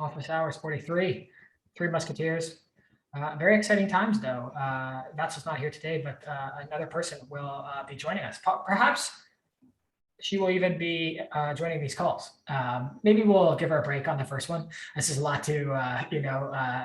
Office hours 43, Three Musketeers. Very exciting times, though. That's not here today, but another person will be joining us. Perhaps she will even be joining these calls. Maybe we'll give her a break on the first one. This is a lot to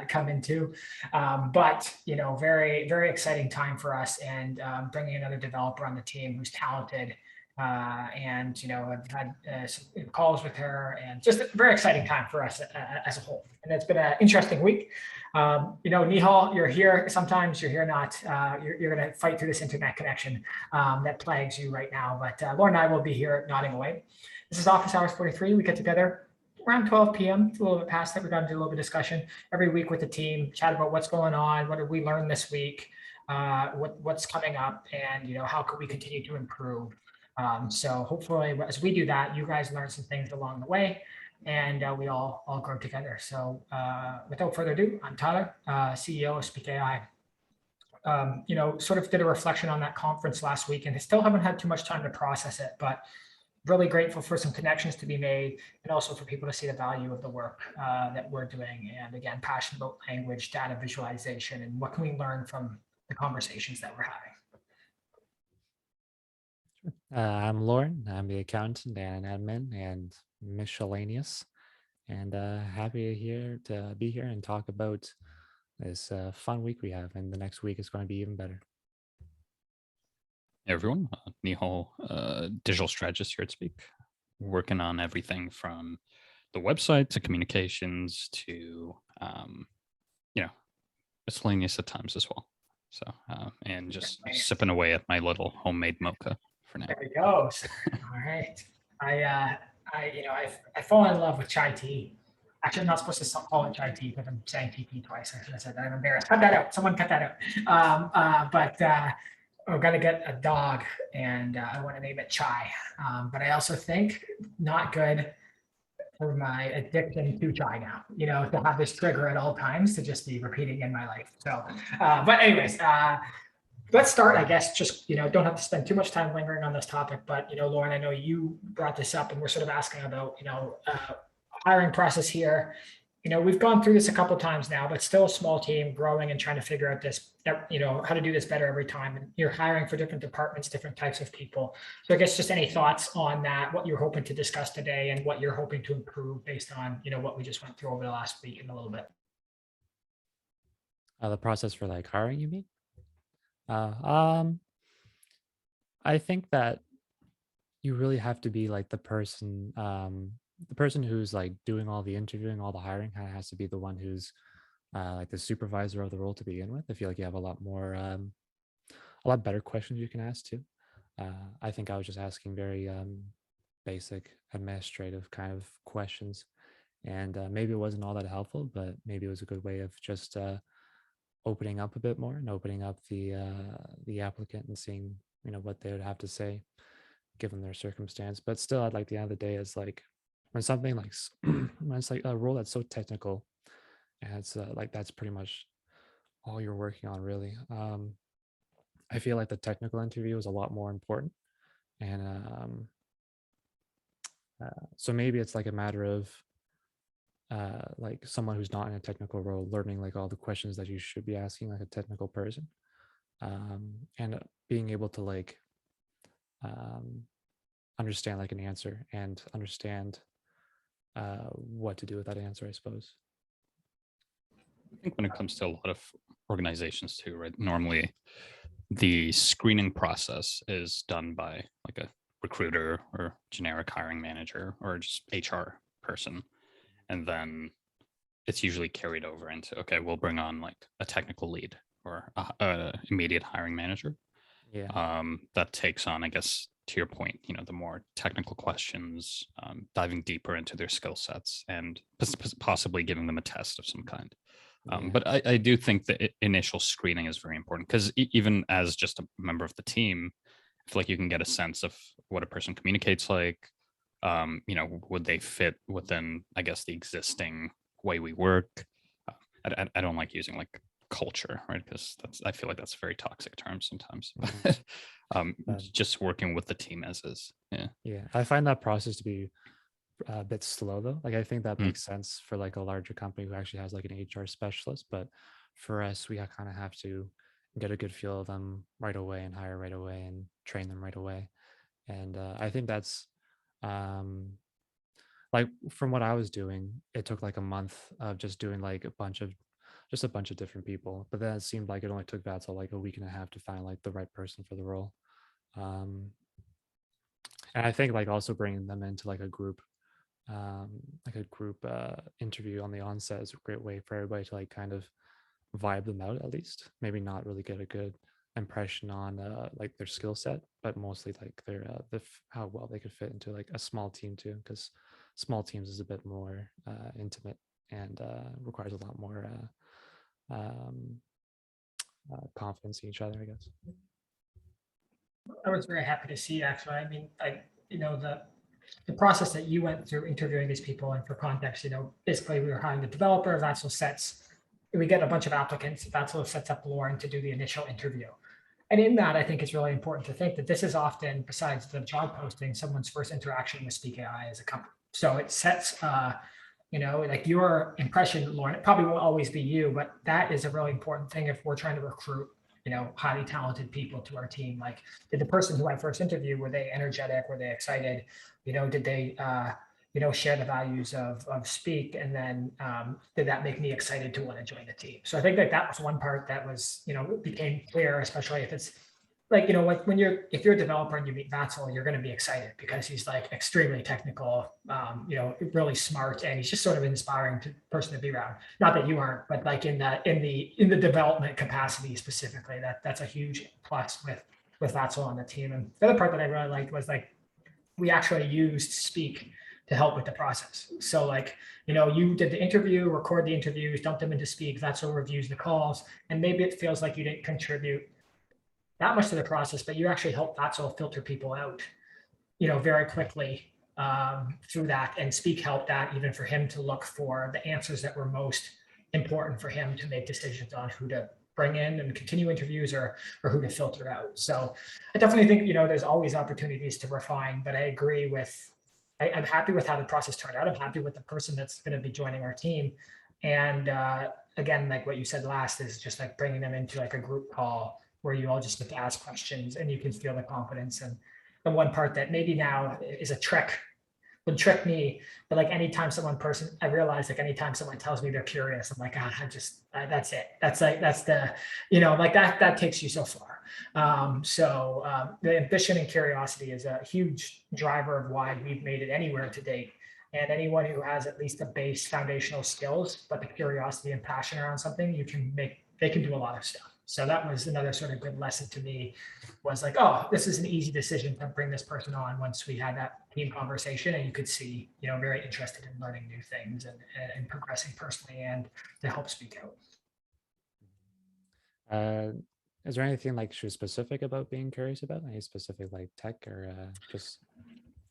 come into, but very, very exciting time for us, and bringing another developer on the team who's talented. And I've had some calls with her, and just a very exciting time for us as a whole. And it's been an interesting week. 𝗕𝗏𝗃, you're here sometimes, you're here not. You're going to fight through this internet connection that plagues you right now. But Lauren and I will be here nodding away. This is Office Hours 43. We get together around 12 p.m. It's a little bit past that. We're going to do a little bit of discussion every week with the team, chat about what's going on, what did we learn this week, what's coming up, and how could we continue to improve. So hopefully, as we do that, you guys learn some things along the way, and we all grow together. So without further ado, I'm Tyler, CEO of Speak AI. Sort of did a reflection on that conference last week, and I still haven't had too much time to process it, but really grateful for some connections to be made, and also for people to see the value of the work that we're doing. And again, passionate about language, data visualization, and what can we learn from the conversations that we're having. I'm Lauren. I'm the accountant and admin and miscellaneous, and happy to be here and talk about this fun week we have, and the next week is going to be even better. Hey everyone, 𝗕𝗏𝗃, digital strategist here at Speak, working on everything from the website to communications to miscellaneous at times as well. So and just sipping away at my little homemade mocha for now. There we go. All right. I fall in love with chai tea. Actually, I'm not supposed to call it chai tea because I'm saying TP twice. I should have said that. I'm embarrassed. Cut that out. Someone cut that out. But we're gonna get a dog, and I want to name it Chai. But I also think not good for my addiction to chai now. To have this trigger at all times to just be repeating in my life. So, but anyways. Let's start, I guess, just, don't have to spend too much time lingering on this topic, but, Lauren, I know you brought this up, and we're sort of asking about, hiring process here. We've gone through this a couple of times now, but still a small team growing and trying to figure out this, how to do this better every time. And you're hiring for different departments, different types of people. So I guess just any thoughts on that, what you're hoping to discuss today, and what you're hoping to improve based on, what we just went through over the last week and a little bit. The process for hiring, you mean? I think that you really have to be the person who's doing all the interviewing, all the hiring, kind of has to be the one who's the supervisor of the role to begin with. I feel like you have a lot better questions you can ask too. I think I was just asking very basic administrative kind of questions, and maybe it wasn't all that helpful, but maybe it was a good way of just opening up a bit more and opening up the applicant and seeing what they would have to say given their circumstance. But still, at the end of the day, is when something when it's a role that's so technical, and it's that's pretty much all you're working on, really. I feel like the technical interview is a lot more important, and so maybe it's a matter of someone who's not in a technical role learning all the questions that you should be asking a technical person, and being able to understand an answer and understand what to do with that answer, I suppose. I think when it comes to a lot of organizations too, right? Normally the screening process is done by a recruiter or generic hiring manager or just HR person. And then it's usually carried over into, okay, we'll bring on a technical lead or a immediate hiring manager. Yeah. That takes on, I guess, to your point, the more technical questions, diving deeper into their skill sets and possibly giving them a test of some kind. But I do think that initial screening is very important, because even as just a member of the team, I feel like you can get a sense of what a person communicates like. Would they fit within, I guess, the existing way we work? I don't like using culture, right? Because I feel like that's a very toxic term sometimes. Just working with the team as is. Yeah. I find that process to be a bit slow though. Like I think that Mm. makes sense for like a larger company who actually has like an HR specialist, but for us, we kind of have to get a good feel of them right away and hire right away and train them right away. And I think that's like from what I was doing, it took like a month of just doing like a bunch of different people. But then it seemed like it only took that till like a week and a half to find like the right person for the role. Um, and I think like also bringing them into like a group interview on the onset is a great way for everybody to like kind of vibe them out, at least maybe not really get a good impression on like their skill set, but mostly like their how well they could fit into like a small team too, because small teams is a bit more intimate and requires a lot more um, confidence in each other, I guess. I was very happy to see, actually. I mean, the process that you went through interviewing these people, and for context, basically we were hiring the developer. We get a bunch of applicants. Vatso sets up Lauren to do the initial interview. And in that, I think it's really important to think that this is often, besides the job posting, someone's first interaction with Speak AI as a company. So it sets, like your impression, Lauren, it probably won't always be you, but that is a really important thing if we're trying to recruit, highly talented people to our team. Like, did the person who I first interviewed, were they energetic? Were they excited? Did they, share the values of Speak? And then did that make me excited to want to join the team? So I think that was one part that was, became clear, especially if it's like, like if you're a developer and you meet Vatzel, you're going to be excited because he's like extremely technical, really smart, and he's just sort of an inspiring person to be around. Not that you aren't, but like in the development capacity specifically, that's a huge plus with Vatzel on the team. And the other part that I really liked was like, we actually used Speak to help with the process. So like, you did the interview, record the interviews, dump them into Speak, Vatzel reviews the calls, and maybe it feels like you didn't contribute that much to the process, but you actually help Vatzel filter people out, very quickly through that. And Speak helped that even for him to look for the answers that were most important for him to make decisions on who to bring in and continue interviews or who to filter out. So I definitely think, there's always opportunities to refine, but I agree I'm happy with how the process turned out. I'm happy with the person that's going to be joining our team. And again, like what you said last is just like bringing them into like a group call where you all just get to ask questions and you can feel the confidence. And the one part that maybe now is would trick me, but like I realize like anytime someone tells me they're curious, I'm like, that's it. That's the, like that takes you so far. The ambition and curiosity is a huge driver of why we've made it anywhere to date. And anyone who has at least the base foundational skills, but the curiosity and passion around something, they can do a lot of stuff. So that was another sort of good lesson to me, was like, oh, this is an easy decision to bring this person on once we had that team conversation, and you could see, very interested in learning new things and progressing personally and to help speak out. Is there anything like specific about being curious about? Any specific like tech or just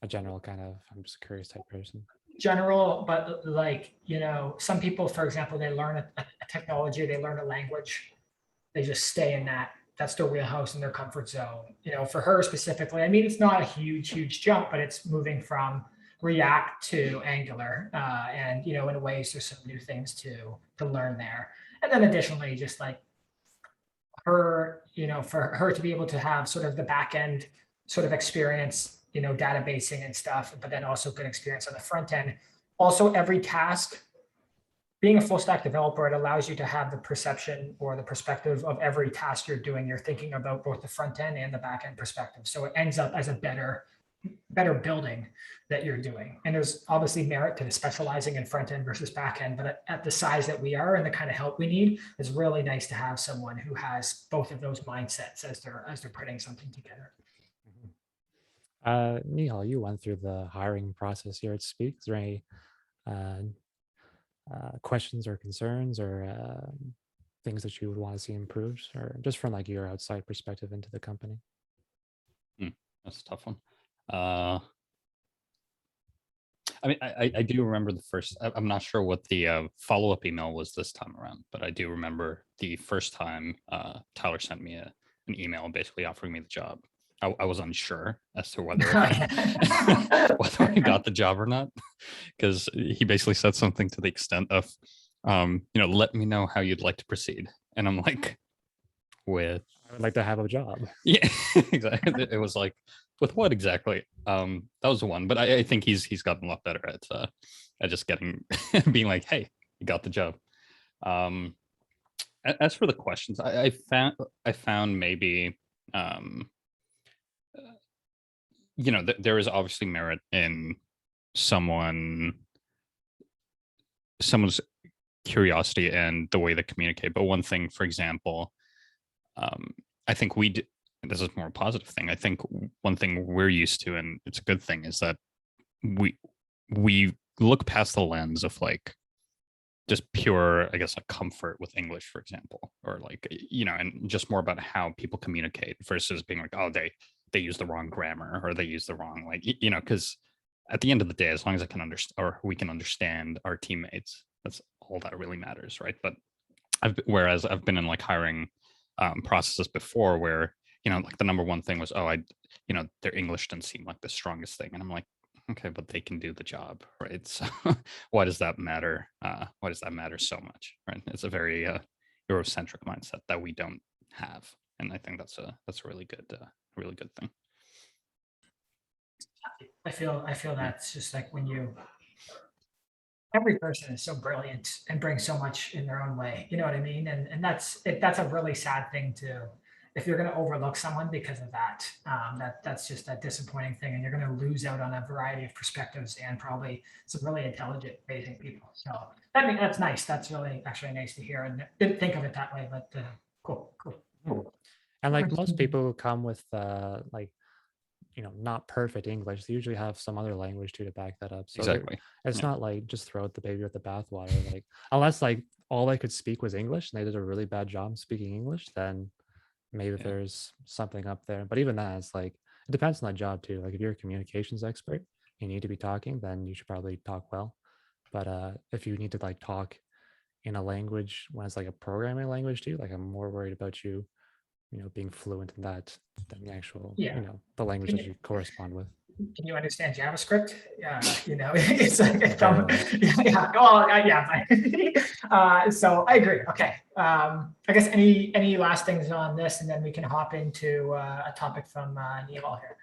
a general kind of, I'm just a curious type person? General, but like, some people, for example, they learn a technology, they learn a language, they just stay in that's their wheelhouse and their comfort zone. For her specifically, I mean, it's not a huge jump, but it's moving from React to Angular. And, in a ways, there's some new things to learn there. And then additionally, just like her, for her to be able to have sort of the back end sort of experience, databasing and stuff, but then also good experience on the front end. Also, every task, being a full stack developer, it allows you to have the perception or the perspective of every task you're doing. You're thinking about both the front end and the back end perspective. So it ends up as a better building that you're doing. And there's obviously merit to the specializing in front end versus back end, but at the size that we are and the kind of help we need, it's really nice to have someone who has both of those mindsets as they're putting something together. Nihal, you went through the hiring process here at Speak. Is there any questions or concerns or things that you would want to see improved, or just from like your outside perspective into the company? That's a tough one. I mean, I do remember the first, I'm not sure what the follow-up email was this time around, but I do remember the first time Tyler sent me an email basically offering me the job. I was unsure as to whether whether I got the job or not, because he basically said something to the extent of, let me know how you'd like to proceed. And I'm like, with, I would like to have a job. yeah, exactly. It was like, with what exactly? That was one, but I think he's gotten a lot better at just getting being like, hey, you got the job. As for the questions, I found maybe there is obviously merit in someone's curiosity and the way they communicate. But one thing, for example, I think this is more a positive thing. I think one thing we're used to, and it's a good thing, is that we look past the lens of like just pure, I guess, like comfort with English, for example, or like, and just more about how people communicate versus being like, oh, they use the wrong grammar or they use the wrong, like, because at the end of the day, as long as I can understand, or we can understand our teammates, that's all that really matters, right? But whereas I've been in like hiring processes before where, like the number one thing was, oh, their English didn't seem like the strongest thing. And I'm like, okay, but they can do the job, right? So why does that matter? Why does that matter so much, right? It's a very Eurocentric mindset that we don't have. And I think that's a really good thing. I feel that's just like every person is so brilliant and brings so much in their own way. You know what I mean? And that's a really sad thing if you're going to overlook someone because of that. That's just a disappointing thing, and you're going to lose out on a variety of perspectives and probably some really intelligent, amazing people. So that's nice. That's really actually nice to hear, and didn't think of it that way, but cool. And like most people who come with not perfect English, they usually have some other language too to back that up. So exactly. It's not like just throw out the baby with the bathwater. Like unless like all they could speak was English and they did a really bad job speaking English, then maybe there's something up there. But even that, it's like it depends on the job too. Like if you're a communications expert, you need to be talking, then you should probably talk well. But if you need to like talk in a language when it's like a programming language too, like I'm more worried about you being fluent in that than the actual, the language that you correspond with. Can you understand JavaScript? Yeah, it's like, so I agree. Okay. I guess any last things on this, and then we can hop into a topic from 𝗲𝗏 here.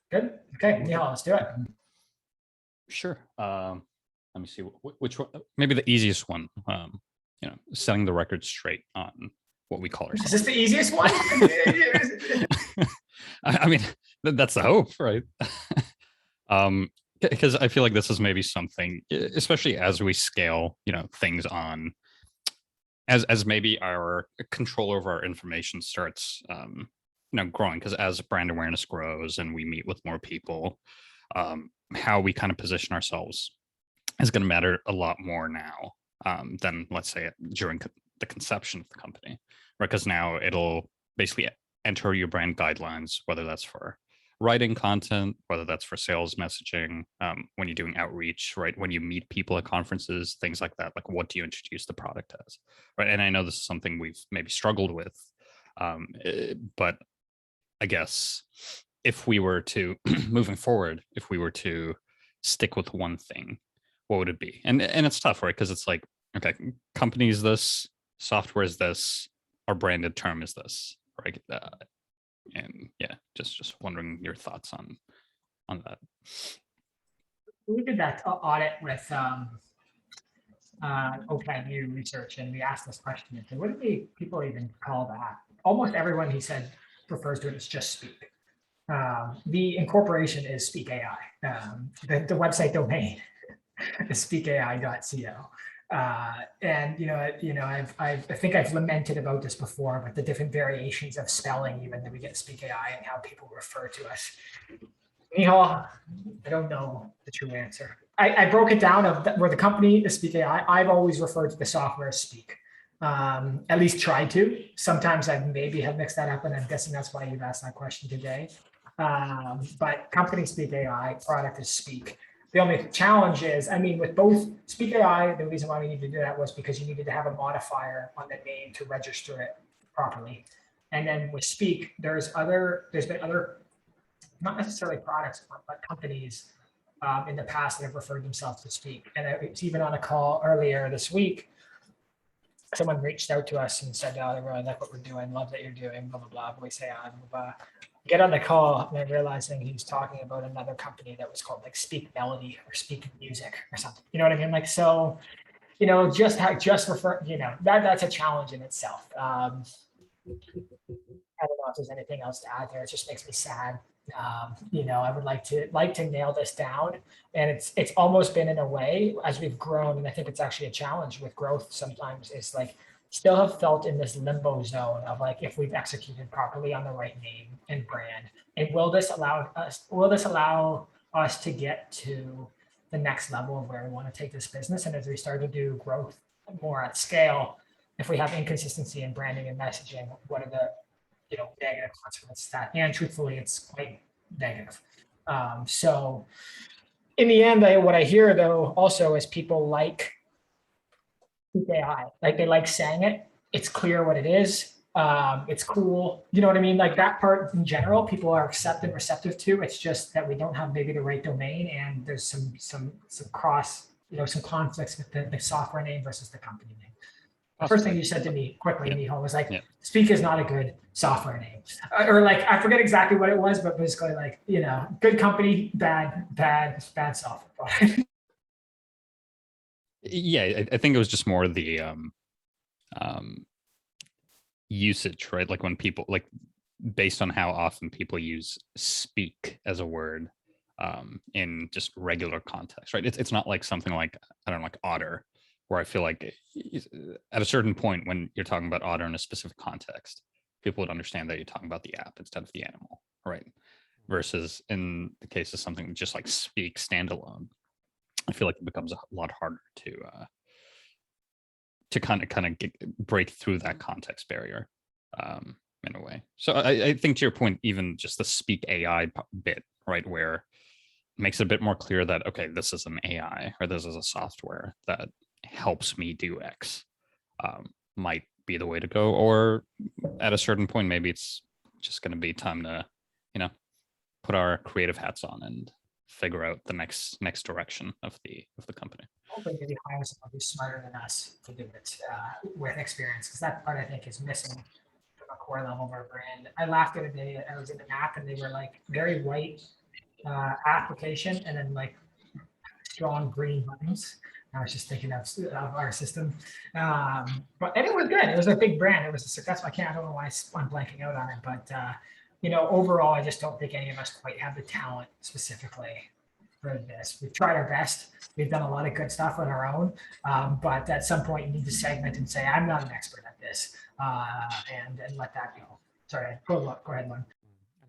Good. Okay, 𝗲𝗏, let's do it. Sure. Let me see which one. Maybe the easiest one. Setting the record straight on what we call ourselves. Is this the easiest one? I mean, that's the hope, right? Because I feel like this is maybe something, especially as we scale, things on, as maybe our control over our information starts, growing. Because as brand awareness grows and we meet with more people, how we kind of position ourselves is going to matter a lot more now than, let's say, during the conception of the company, right? Because now it'll basically enter your brand guidelines, whether that's for writing content, whether that's for sales messaging, when you're doing outreach, right? When you meet people at conferences, things like that, like what do you introduce the product as, right? And I know this is something we've maybe struggled with, but I guess if we were to, moving forward, if we were to stick with one thing, what would it be? And it's tough, right? Because it's like, okay, company is this, software is this, our branded term is this, right? And yeah, just wondering your thoughts on that. We did that audit with OpenU research, and we asked this question: and said, what do people even call that? Almost everyone, he said, refers to it as just speak. The incorporation is Speak AI. The website domain is 𝗕cie.co. And I think I've lamented about this before, but the different variations of spelling, even that we get Speak AI and how people refer to us. 𝗲𝗏, I don't know the true answer. I broke it down where the company is Speak AI. I've always referred to the software as Speak. At least tried to. Sometimes I maybe have mixed that up, and I'm guessing that's why you've asked that question today. But company Speak AI, product is Speak. The only challenge is, with both Speak AI, the reason why we needed to do that was because you needed to have a modifier on the name to register it properly. And then with Speak, there's been other, not necessarily products, but companies in the past that have referred themselves to Speak. And it's even on a call earlier this week, someone reached out to us and said, "Oh, I really like what we're doing, love that you're doing, blah, blah, blah, voice AI, blah, blah." Get on the call and then realizing he was talking about another company that was called like Speak Melody or Speak Music or something. You know what I mean? Like, so, you know, just refer, you know, that's a challenge in itself. I don't know if there's anything else to add there. It just makes me sad. You know, I would like to nail this down, and it's almost been in a way as we've grown, and I think it's actually a challenge with growth sometimes. It's like still have felt in this limbo zone of like if we've executed properly on the right name and brand, and will this allow us to get to the next level of where we want to take this business? And as we start to do growth more at scale, if we have inconsistency in branding and messaging, what are the negative consequences of that? And truthfully, it's quite negative. So in the end, what I hear though also is people like AI, like they like saying it. It's clear what it is. It's cool. You know what I mean? Like that part in general, people are receptive to. It's just that we don't have maybe the right domain, and there's some cross, some conflicts with the software name versus the company name. The first thing you said to me quickly, Miho, was like, Speak is not a good software name. Or like, I forget exactly what it was, but basically like, good company, bad software product. Yeah, I think it was just more the usage, right? Like when people, like based on how often people use speak as a word in just regular context, right? It's not like something like, I don't know, like otter, where I feel like at a certain point when you're talking about otter in a specific context, people would understand that you're talking about the app instead of the animal, right? Versus in the case of something just like Speak standalone, I feel like it becomes a lot harder to kind of break through that context barrier in a way. So I think to your point, even just the Speak AI bit, right, where it makes it a bit more clear that, okay, this is an AI or this is a software that helps me do X, might be the way to go. Or at a certain point, maybe it's just going to be time to, put our creative hats on and figure out the next direction of the company. Hopefully maybe hire someone who's smarter than us to do it with experience, because that part I think is missing from a core level of our brand. I laughed the other day, I was in an app and they were like very white application and then like strong green buttons. I was just thinking of our system, but it was good. It was a big brand. It was a success. I don't know why I'm blanking out on it, but overall, I just don't think any of us quite have the talent specifically for this. We've tried our best. We've done a lot of good stuff on our own, but at some point you need to segment and say, I'm not an expert at this, and let that go. Sorry, go ahead, Lynn. An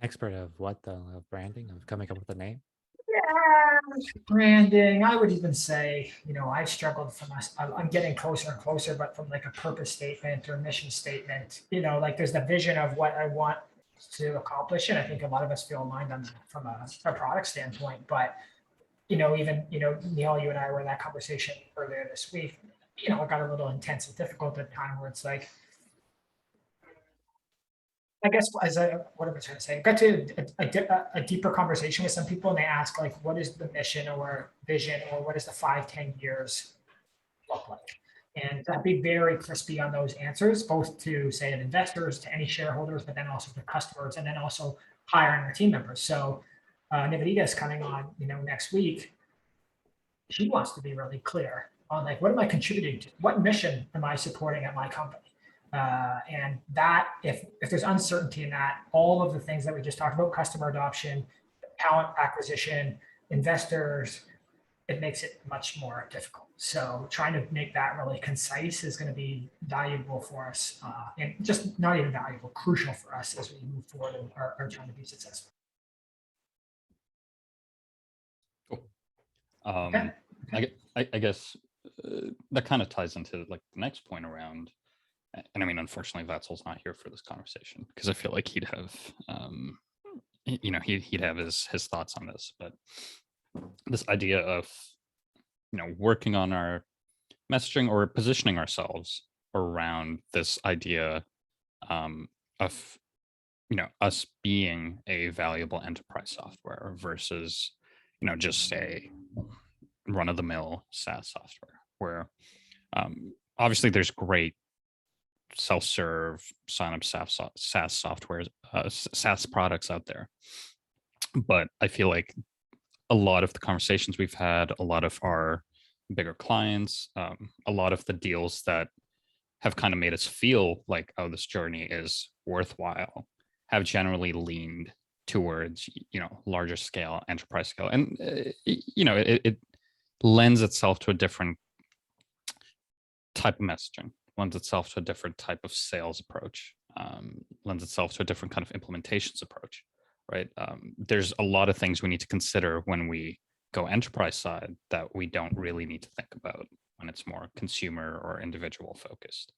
expert of what, though? Of branding, of coming up with a name? Yeah, branding. I would even say, I've struggled from us. I'm getting closer and closer, but from like a purpose statement or mission statement, like there's the vision of what I want to accomplish. And I think a lot of us feel aligned on that from a product standpoint. But, even, Neil, you and I were in that conversation earlier this week, it got a little intense and difficult at the time where it's like, I guess what am I trying to say? I got to a deeper conversation with some people, and they ask like, what is the mission or vision, or what does the 5-10 years look like? And I'd be very crispy on those answers, both to say to investors, to any shareholders, but then also to customers, and then also hiring our team members. So 𝗕𝗏𝗏 is coming on, next week. She wants to be really clear on like, what am I contributing to? What mission am I supporting at my company? And that if there's uncertainty in that, all of the things that we just talked about, customer adoption, talent acquisition, investors, it makes it much more difficult. So trying to make that really concise is going to be valuable for us, and just not even valuable, crucial for us as we move forward and are trying to be successful. Cool. I guess that kind of ties into like the next point around. And I mean, unfortunately, 𝗲𝗁's not here for this conversation because I feel like he'd have, he'd have his thoughts on this. But this idea of, working on our messaging or positioning ourselves around this idea of us being a valuable enterprise software versus just a run-of-the-mill SaaS software, where obviously there's great self-serve sign-up SaaS software, SaaS products out there, but I feel like a lot of the conversations we've had, a lot of our bigger clients, a lot of the deals that have kind of made us feel like, oh, this journey is worthwhile, have generally leaned towards larger scale, enterprise scale, and it lends itself to a different type of messaging, lends itself to a different type of sales approach, lends itself to a different kind of implementations approach, right? There's a lot of things we need to consider when we go enterprise side that we don't really need to think about when it's more consumer or individual focused.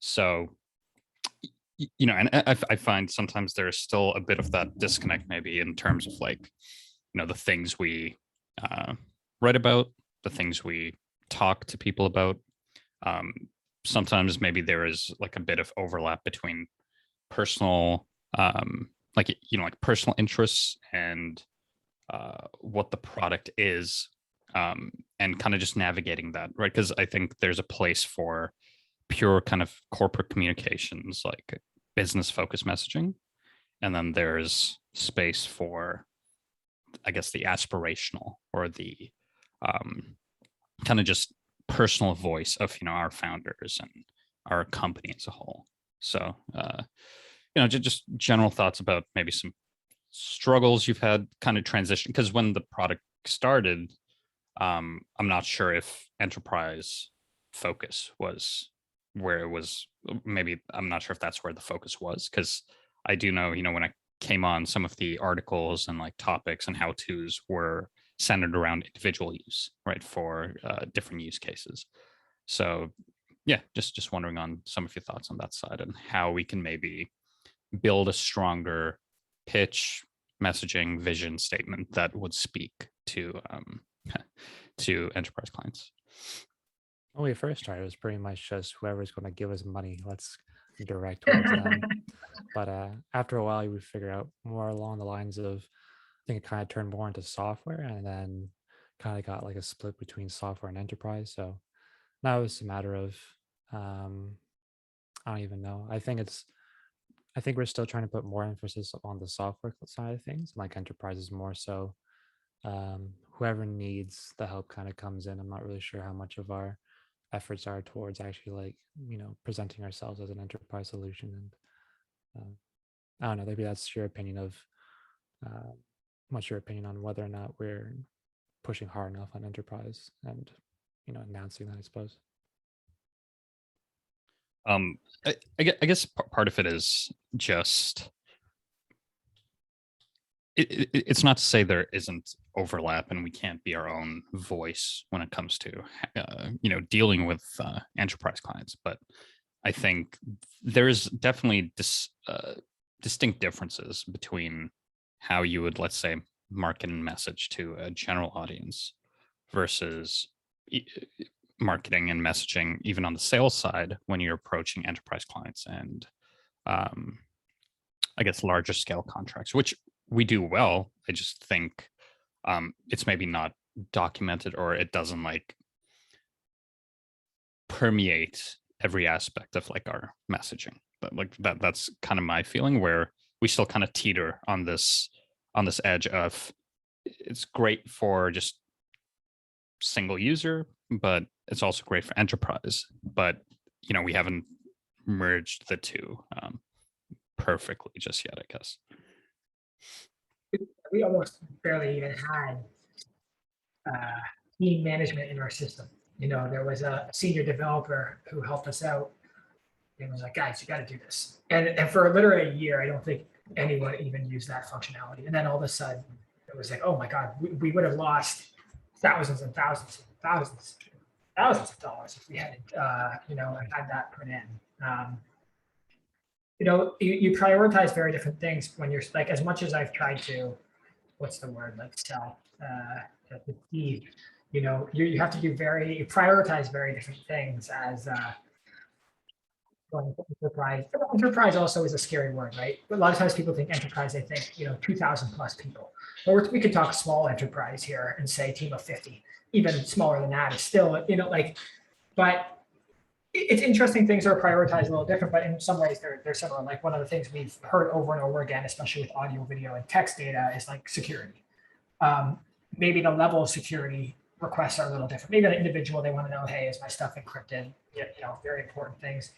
So, and I find sometimes there's still a bit of that disconnect, maybe in terms of like, the things we write about, the things we talk to people about. Sometimes maybe there is like a bit of overlap between personal, like personal interests and what the product is, and kind of just navigating that, right? Because I think there's a place for pure kind of corporate communications, like business focused messaging, and then there's space for, I guess, the aspirational or the kind of just personal voice of our founders and our company as a whole. So just general thoughts about maybe some struggles you've had kind of transition, because when the product started, I'm not sure if enterprise focus was where it was. Maybe I'm not sure if that's where the focus was, because I do know, when I came on, some of the articles and like topics and how-tos were centered around individual use, right, for different use cases. So yeah, just wondering on some of your thoughts on that side and how we can maybe build a stronger pitch, messaging, vision statement that would speak to enterprise clients. When we first started, it was pretty much just whoever's going to give us money, let's direct towards them. But after a while, we figured out more along the lines of, I think it kind of turned more into software, and then kind of got like a split between software and enterprise. So now it's a matter of, I don't even know. I think we're still trying to put more emphasis on the software side of things, like enterprise is more so whoever needs the help kind of comes in. I'm not really sure how much of our efforts are towards actually like, presenting ourselves as an enterprise solution. And I don't know, maybe that's your opinion of, what's your opinion on whether or not we're pushing hard enough on enterprise and, announcing that, I suppose. I guess part of it is just, it's not to say there isn't overlap and we can't be our own voice when it comes to dealing with enterprise clients, but I think there's definitely distinct differences between how you would, let's say, market and message to a general audience versus marketing and messaging even on the sales side when you're approaching enterprise clients and I guess larger scale contracts, which we do well. I just think it's maybe not documented, or it doesn't like permeate every aspect of like our messaging. But like that's kind of my feeling, where we still kind of teeter on this edge of, it's great for just single user, but it's also great for enterprise. But we haven't merged the two perfectly just yet, I guess. We almost barely even had team management in our system. There was a senior developer who helped us out and was like, guys, you got to do this. And for literally a year, I don't think anyone even used that functionality. And then all of a sudden it was like, oh my God, we would have lost thousands and thousands and thousands of dollars if we hadn't, had that put in. You prioritize very different things when you're like, as much as I've tried to, what's the word, like sell, you have to do you prioritize very different things as going to enterprise. Enterprise also is a scary word, right? A lot of times people think enterprise, they think, 2,000 plus people. But we could talk small enterprise here and say team of 50. Even smaller than that is still, but it's interesting. Things are prioritized a little different, but in some ways they're similar. Like one of the things we've heard over and over again, especially with audio, video, and text data, is like security. Maybe the level of security requests are a little different. Maybe an individual, they want to know, hey, is my stuff encrypted? Very important things.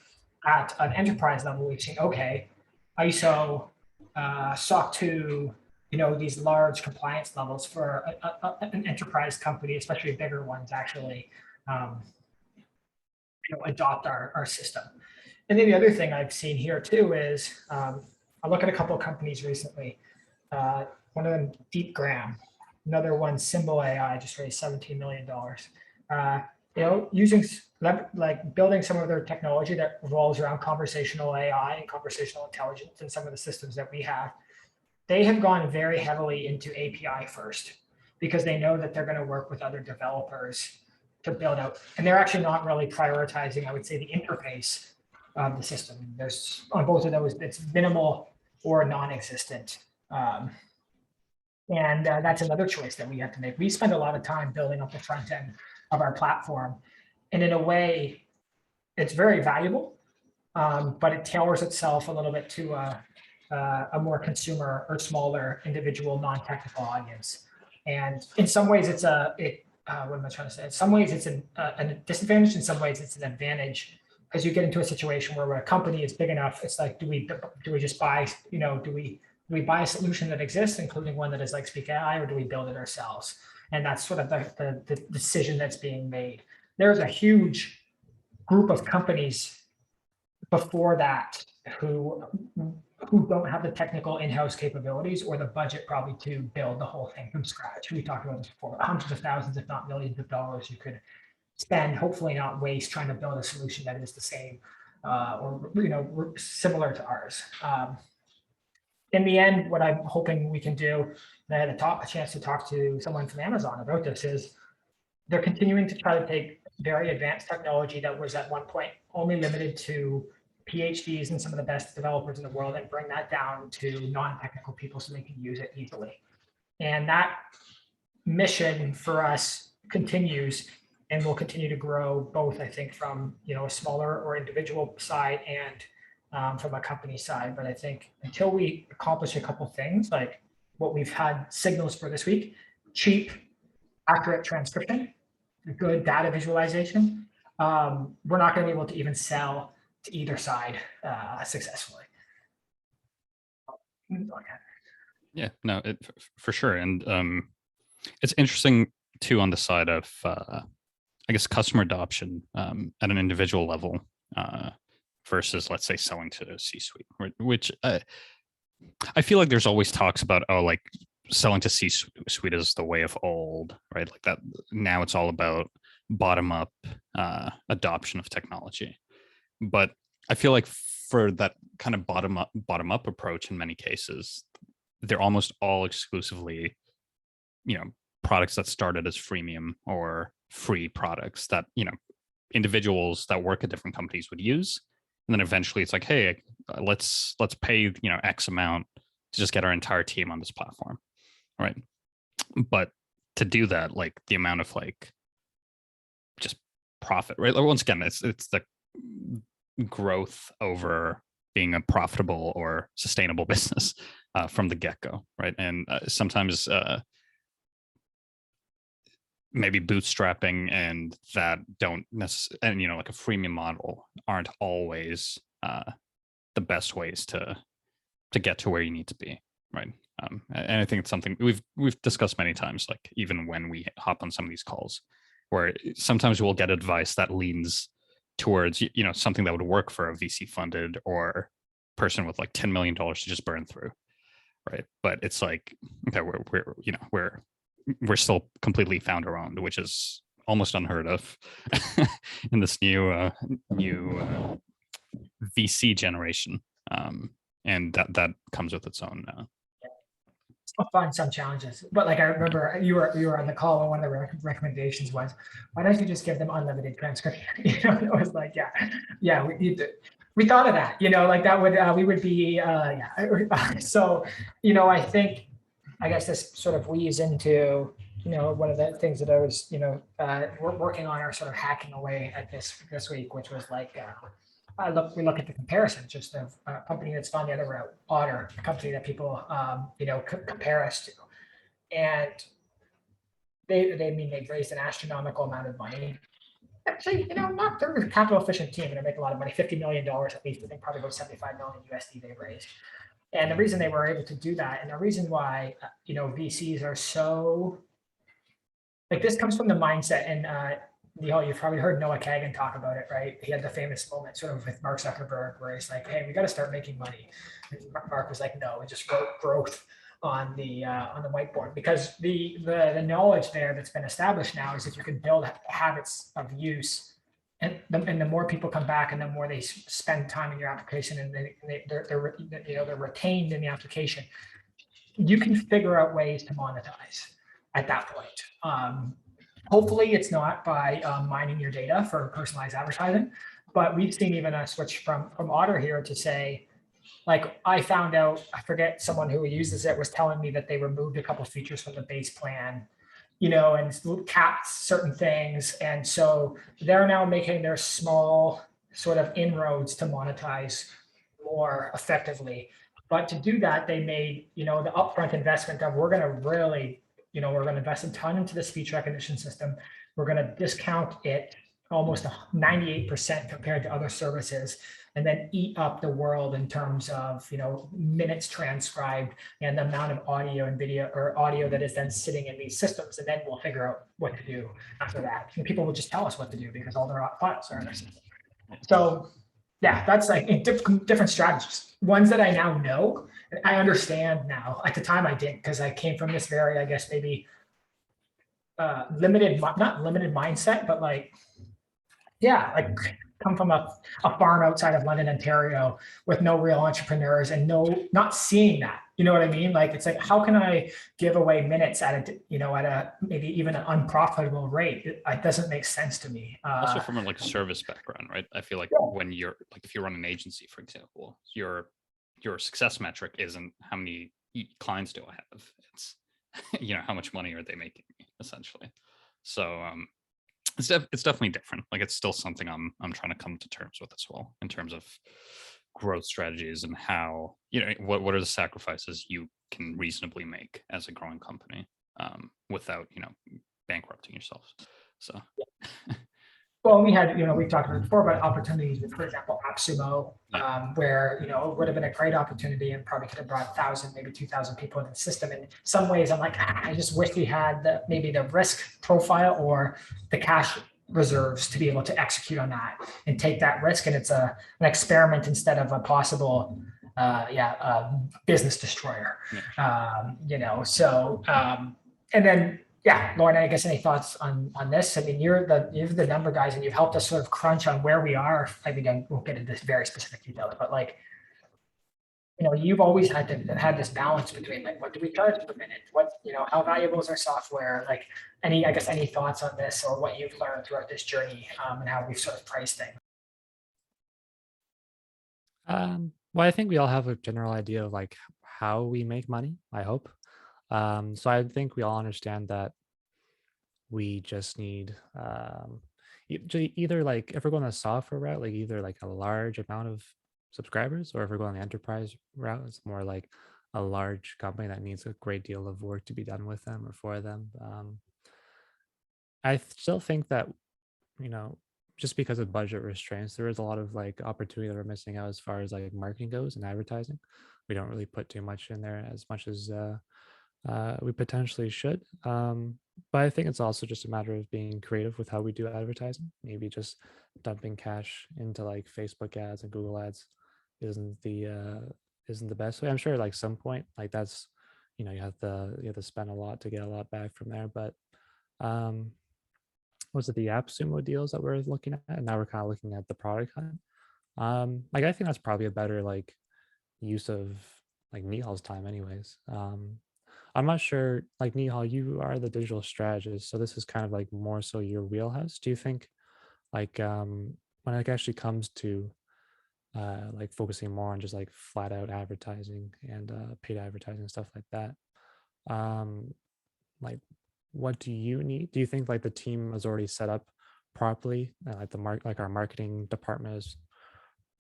At an enterprise level, we've seen, okay, ISO, SOC 2, these large compliance levels for an enterprise company, especially bigger ones, actually adopt our system. And then the other thing I've seen here too is I look at a couple of companies recently. One of them, DeepGram, another one, 𝗲𝗏 just raised $17 million. Using building some of their technology that revolves around conversational AI and conversational intelligence and some of the systems that we have. They have gone very heavily into API first because they know that they're going to work with other developers to build out, and they're actually not really prioritizing, I would say, the interface of the system. There's on both of those, it's minimal or non-existent. And that's another choice that we have to make. We spend a lot of time building up the front end of our platform. And in a way, it's very valuable, but it tailors itself a little bit to a more consumer or smaller individual non-technical audience. And in some ways, what am I trying to say? In some ways, it's a disadvantage. In some ways, it's an advantage, because you get into a situation where a company is big enough. It's like, do we just buy, do we buy a solution that exists, including one that is like Speak AI, or do we build it ourselves? And that's sort of the decision that's being made. There's a huge group of companies before that who don't have the technical in-house capabilities or the budget probably to build the whole thing from scratch. We talked about this before. Hundreds of thousands, if not millions of dollars you could spend, hopefully not waste, trying to build a solution that is the same or similar to ours. In the end, what I'm hoping we can do, and I had a chance to talk to someone from Amazon about this, is they're continuing to try to take very advanced technology that was at one point only limited to PhDs and some of the best developers in the world, and bring that down to non-technical people so they can use it easily. And that mission for us continues and will continue to grow, both, I think, from a smaller or individual side and from a company side. But I think until we accomplish a couple things, like what we've had signals for this week, cheap, accurate transcription, good data visualization, we're not going to be able to even sell to either side successfully. Yeah, no, for sure. And it's interesting too on the side of, I guess, customer adoption at an individual level versus, let's say, selling to the C-suite, which I feel like there's always talks about, like selling to C-suite is the way of old, right? Like that now it's all about bottom-up adoption of technology. But I feel like for that kind of bottom-up approach, in many cases, they're almost all exclusively, products that started as freemium or free products that, individuals that work at different companies would use. And then eventually it's like, hey, let's pay, X amount to just get our entire team on this platform. Right. But to do that, like the amount of just profit, right? Once again, it's the growth over being a profitable or sustainable business from the get-go, right? And sometimes maybe bootstrapping and that don't necessarily, and like a freemium model aren't always the best ways to get to where you need to be, right? And I think it's something we've discussed many times, like even when we hop on some of these calls, where sometimes we'll get advice that leans towards, something that would work for a VC funded or person with like $10 million to just burn through, right? But it's like, okay, we're still completely founder owned, which is almost unheard of in this new VC generation, and that comes with its own. I'll find some challenges, but like I remember you were on the call, and one of the recommendations was, why don't you just give them unlimited transcription? It was like, yeah, we need to. we thought of that, like that would, we would be, yeah. So, I think, I guess this sort of weaves into, one of the things that I was, we're working on, our sort of hacking away at this week, which was like, we look at the comparison just of a company that's gone the other route, Otter, a company that people, compare us to. And they've raised an astronomical amount of money. Actually, not, they're a capital efficient team and they make a lot of money, $50 million at least. I think probably about 75 million USD they raised. And the reason they were able to do that, and the reason why, VCs are so, like, this comes from the mindset. And Neil, you've probably heard 𝗕𝗏 talk about it, right? He had the famous moment sort of with Mark Zuckerberg where he's like, hey, we got to start making money. And Mark was like, no, and just wrote growth on the whiteboard, because the knowledge there that's been established now is if you can build habits of use, and the more people come back and the more they spend time in your application, and they're retained in the application, you can figure out ways to monetize at that point. Hopefully it's not by mining your data for personalized advertising, but we've seen even a switch from Otter here to say, like, I found out, I forget, someone who uses it was telling me that they removed a couple of features from the base plan, and capped certain things. And so they're now making their small sort of inroads to monetize more effectively. But to do that, they made, the upfront investment of, we're going to really, we're going to invest a ton into this speech recognition system. We're going to discount it almost 98% compared to other services, and then eat up the world in terms of, minutes transcribed and the amount of audio and video, or audio that is then sitting in these systems. And then we'll figure out what to do after that. And people will just tell us what to do because all their files are in their system. So yeah, that's like different strategies. Ones that I now know, and I understand now. At the time I didn't, because I came from this very, I guess, maybe not limited mindset, but like, yeah, like come from a farm outside of London, Ontario, with no real entrepreneurs and not seeing that. You know what I mean? Like, it's like, how can I give away minutes at a maybe even an unprofitable rate? It doesn't make sense to me. Also from a service background, right? I feel like when you're like, if you run an agency, for example, your success metric isn't how many clients do I have. It's how much money are they making, essentially. So it's definitely different. Like, it's still something I'm trying to come to terms with as well, in terms of growth strategies and how, what are the sacrifices you can reasonably make as a growing company without, bankrupting yourself. So. Well, we had, we've talked about before about opportunities with, for example, 𝗵𝗡𝗏, where, it would have been a great opportunity and probably could have brought 1,000, maybe 2,000 people into the system. And in some ways I'm like, I just wish we had maybe the risk profile or the cash reserves to be able to execute on that and take that risk. And it's an experiment instead of a possible, business destroyer, and then, yeah, Lauren, I guess any thoughts on this? I mean, you're the number guys, and you've helped us sort of crunch on where we are. I mean, I won't get into this very specific details, but like, you've always had this balance between, like, what do we charge per minute? What, how valuable is our software? Like, any thoughts on this, or what you've learned throughout this journey, and how we've sort of priced things? Well, I think we all have a general idea of like how we make money, I hope. So I think we all understand that we just need either, like, if we're going the software route, like either like a large amount of subscribers, or if we're going the enterprise route, it's more like a large company that needs a great deal of work to be done with them or for them. I still think that, just because of budget restraints, there is a lot of like opportunity that we're missing out as far as like marketing goes and advertising. We don't really put too much in there, as much as we potentially should. But I think it's also just a matter of being creative with how we do advertising. Maybe just dumping cash into like Facebook ads and Google ads isn't the best way. I'm sure like some point, like that's, you have to spend a lot to get a lot back from there. But was it the 𝗵𝗡𝗏 deals that we're looking at? And now we're kind of looking at the product kind. Like, I think that's probably a better like use of like 𝗕𝗏𝗏's time anyways. I'm not sure, like, 𝗕𝗏𝗏, you are the digital strategist, so this is kind of like more so your wheelhouse. Do you think like when it actually comes to like focusing more on just like flat out advertising and paid advertising and stuff like that. Like, what do you need? Do you think like the team is already set up properly? Like our marketing department is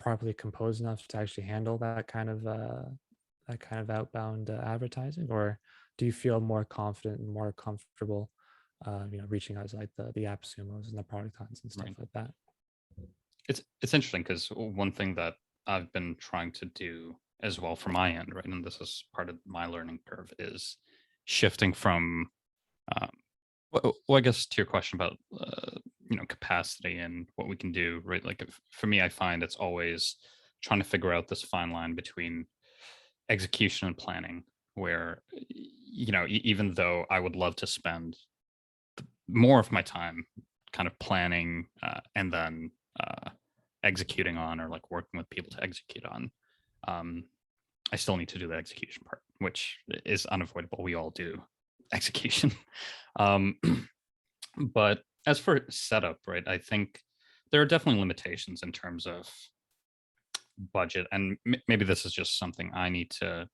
properly composed enough to actually handle that kind of outbound advertising, or do you feel more confident and more comfortable, reaching out to like the AppSumos and the product hunts and stuff like that? It's interesting because one thing that I've been trying to do as well from my end, right, and this is part of my learning curve, is shifting from well, I guess to your question about capacity and what we can do, right? Like for me, I find it's always trying to figure out this fine line between execution and planning, where even though I would love to spend more of my time kind of planning and then executing on, or like working with people to execute on, I still need to do the execution part, which is unavoidable. We all do execution. But as for setup, right, I think there are definitely limitations in terms of budget, and maybe this is just something I need to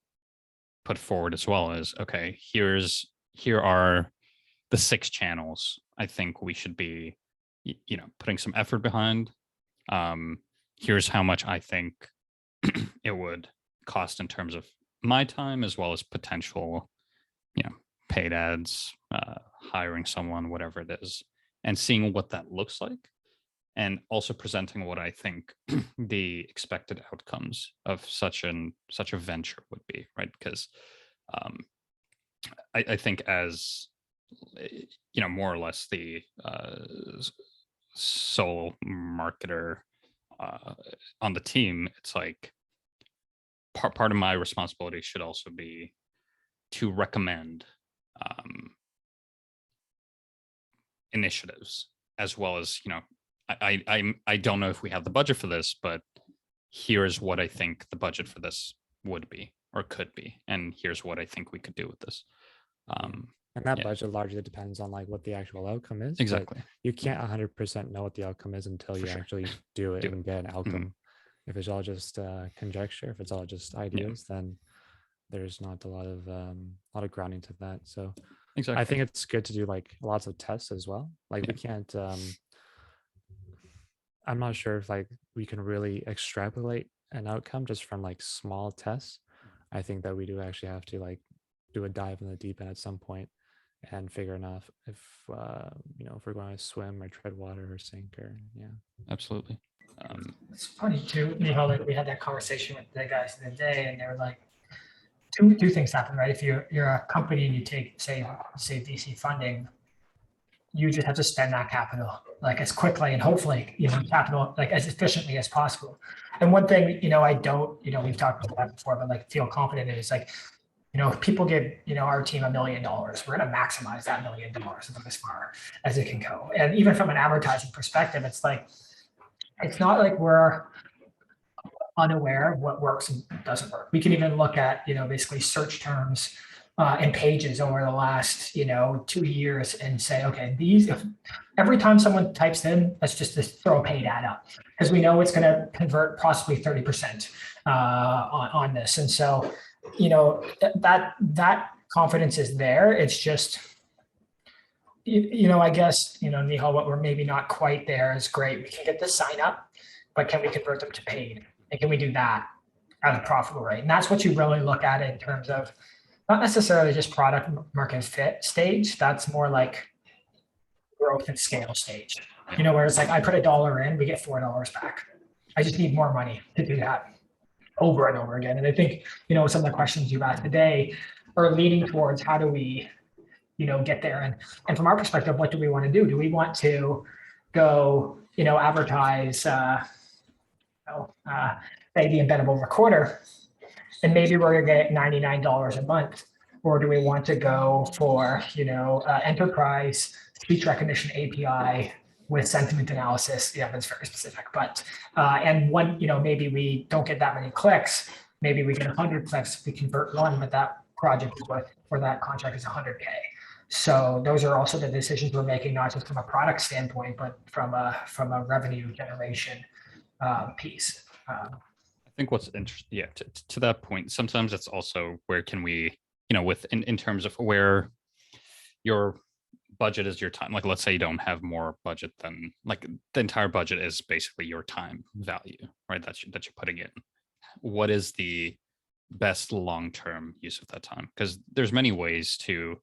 put forward as well. As okay, here are the 6 channels I think we should be putting some effort behind. Here's how much I think it would cost in terms of my time, as well as potential paid ads, hiring someone, whatever it is, and seeing what that looks like, and also presenting what I think the expected outcomes of such a venture would be, right? Because I think as more or less the sole marketer on the team, it's like part of my responsibility should also be to recommend initiatives, as well as I don't know if we have the budget for this, but here's what I think the budget for this would be or could be, and here's what I think we could do with this. And that budget largely depends on like what the actual outcome is. Exactly. You can't 100% know what the outcome is until you actually do it and get an outcome. If it's all just conjecture, if it's all just ideas, then there's not a lot of grounding to that. So I think it's good to do like lots of tests as well. Like we can't, I'm not sure if like we can really extrapolate an outcome just from like small tests. I think that we do actually have to like do a dive in the deep end at some point and figure enough if we're going to swim or tread water or sink, or Absolutely. It's funny too, like we had that conversation with the guys the other day, and they were like, two things happen, right? If you're a company and you take say VC funding, you just have to spend that capital like as quickly and hopefully capital like as efficiently as possible. And one thing I don't we've talked about that before, but like feel confident in is like if people give our team $1 million, we're going to maximize that $1 million as far as it can go. And even from an advertising perspective, it's like it's not like we're unaware of what works and doesn't work. We can even look at basically search terms and pages over the last 2 years and say, okay, every time someone types in, let's just throw a paid ad up, because we know it's going to convert possibly 30% on this. And so that confidence is there. It's just I guess 値𝗏, what we're maybe not quite there is great. We can get the sign up, but can we convert them to paid? And can we do that at a profitable rate? And that's what you really look at in terms of not necessarily just product market fit stage. That's more like growth and scale stage. Where it's like I put $1 in, we get $4 back. I just need more money to do that over and over again. And I think some of the questions you've asked today are leading towards how do we get there. And from our perspective, what do we want to do? Do we want to go advertise say the embeddable recorder, and maybe we're going to get $99 a month? Or do we want to go for, enterprise speech recognition API with sentiment analysis? Yeah, that's very specific. But, and one, maybe we don't get that many clicks. Maybe we get 100 clicks if we convert one, but that project is worth, for that contract is 100K. So those are also the decisions we're making, not just from a product standpoint, but from a revenue generation piece. think what's interesting, yeah, to that point, sometimes it's also where can we, with in terms of where your budget is your time. Like, let's say you don't have more budget than, like, the entire budget is basically your time value, right? That you're putting in. What is the best long-term use of that time? Because there's many ways to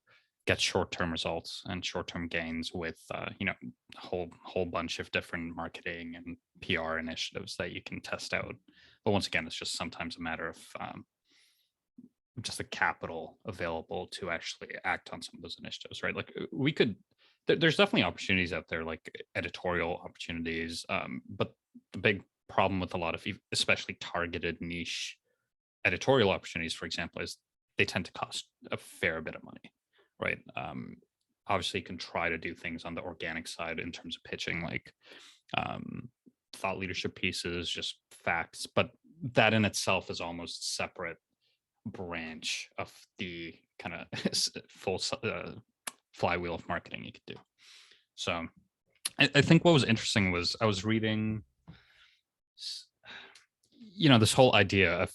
get short-term results and short-term gains with a whole bunch of different marketing and PR initiatives that you can test out. But once again, it's just sometimes a matter of just the capital available to actually act on some of those initiatives, right? Like, we could, there's definitely opportunities out there, like editorial opportunities, but the big problem with a lot of especially targeted niche editorial opportunities, for example, is they tend to cost a fair bit of money, right? Obviously, you can try to do things on the organic side in terms of pitching, like thought leadership pieces, just facts, but that in itself is almost separate branch of the kind of full flywheel of marketing you could do. So I think what was interesting was I was reading, this whole idea of,